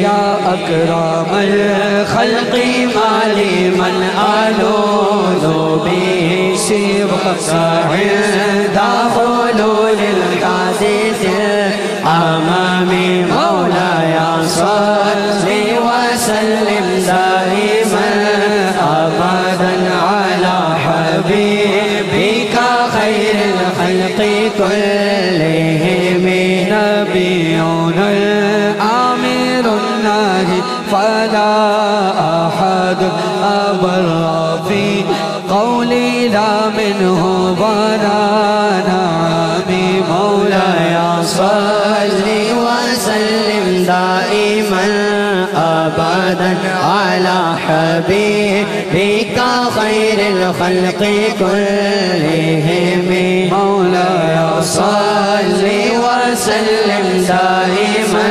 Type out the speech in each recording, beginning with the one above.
يا أكرم الخلق ما لمن ألوذ به سواك عند حلول الحادث أمامي مولاي صل وسلم دائما أبدا على حبيبك خير الخلق كلهم نبينا الآمر الناهي فلا أحد أبر في قولي لا منه ولا نعمي مولاي صل وسلم دائما أبدا على حبيبك خير الخلق كلهم مولاي صل وسلم دائما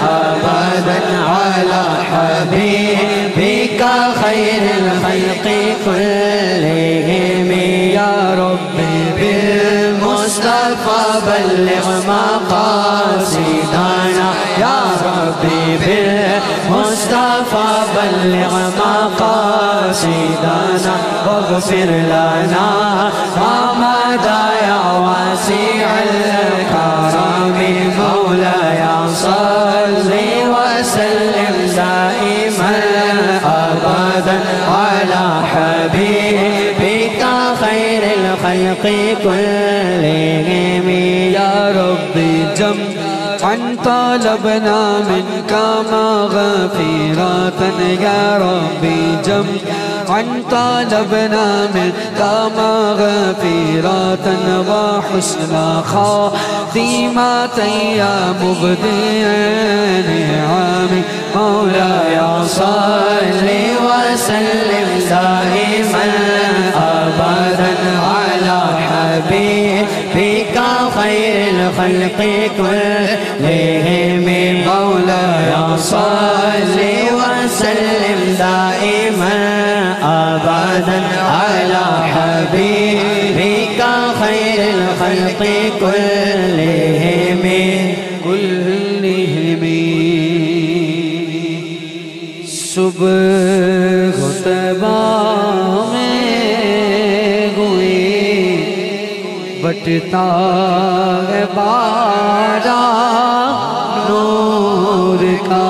أبدا على حبيبك خير الخلق كلهم يا ربي بالمصطفى بلغ مقاصدنا يا ربي بالمصطفى بلغ مقاصدنا واغفر لنا ما مضى يا واسع الكرم مولاي صل وسلم دائما أبدا على حبيبك خير الخلق كلهم يا ربي جمعا طلبنا منك مغفرة يا ربي جمعا طلبنا منك مغفرة وحسن خاتمة يا مبدي نعمي مولاي صل وسلم دائما أبدا على حبيبك خير الخلق كلهم مولاي صل وسلم دائما أبدا على حبيبك خير الخلق كلهم صبح طیبہ میں ہوئی بٹتا ہے باران نور کا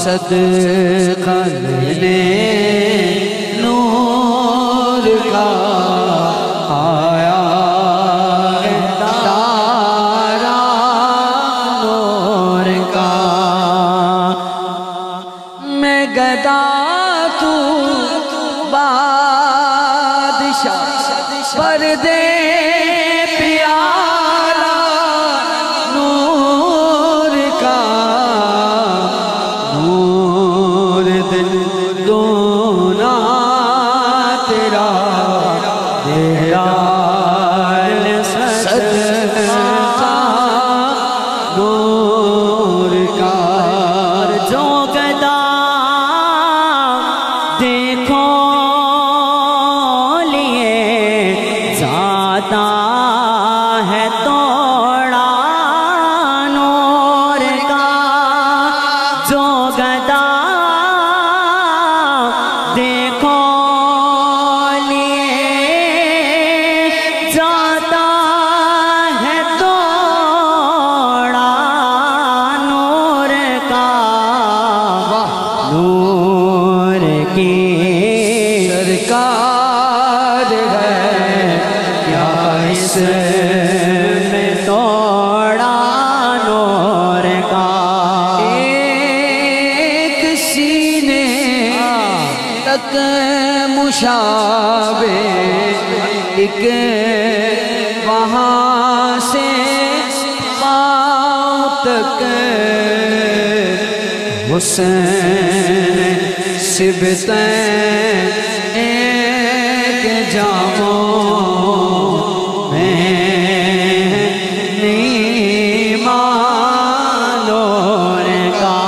صدقہ لینے نور کا آیا ہے تارا نور کا میں گدا تو بادشاہ پردے پیارا نور کا نور دل دونا تیرا دیال صدقہ نور کا جو گدا دیکھو لیے جاتا ہے توڑا نور کا جو گدا دیکھو لیے جاتا ہے توڑا نور کا نور کی سرکار ہے کیا اس میں توڑا نور کا ایک سینے تک مشابہ ایک وہاں سے پاؤں تک حسین سبتیں ایک جاموں میں نیمان نور کا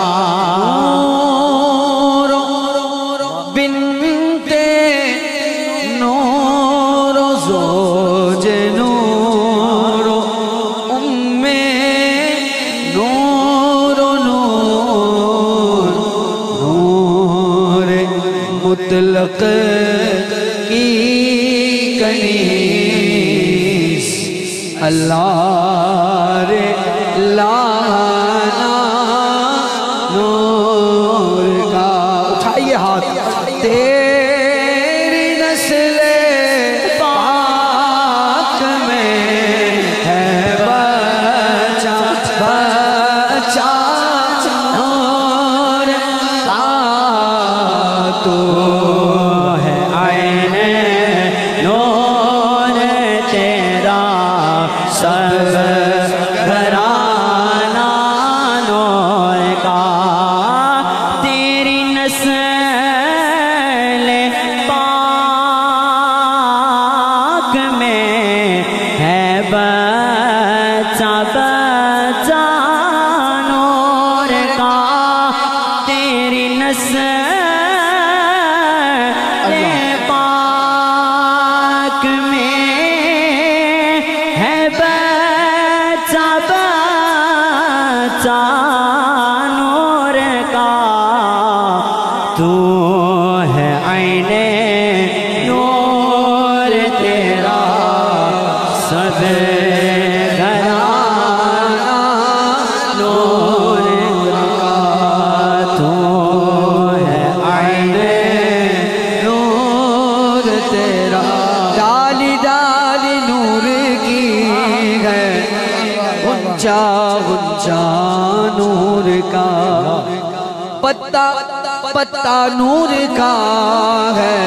بنت نور زوج نور خلق کی کنیز اللہ رے لانا نور کا اٹھائیے ہاتھ تیری نسل پاک میں ہے بچا بچا نور کا تو ہے عین نور تیرا سب گھرانہ نور کا تیری نسل پاک میں ہے بچا بچا نور کا تیری نسل پاک میں ہے بچا بچا نور کا تو ہے عین نور تیرا سب گھرانہ نور کا تو ہے عین نور تیرا ڈالی ڈالی نور کی ہے غنچہ غنچہ نور کا پتا پتا نور کا ہے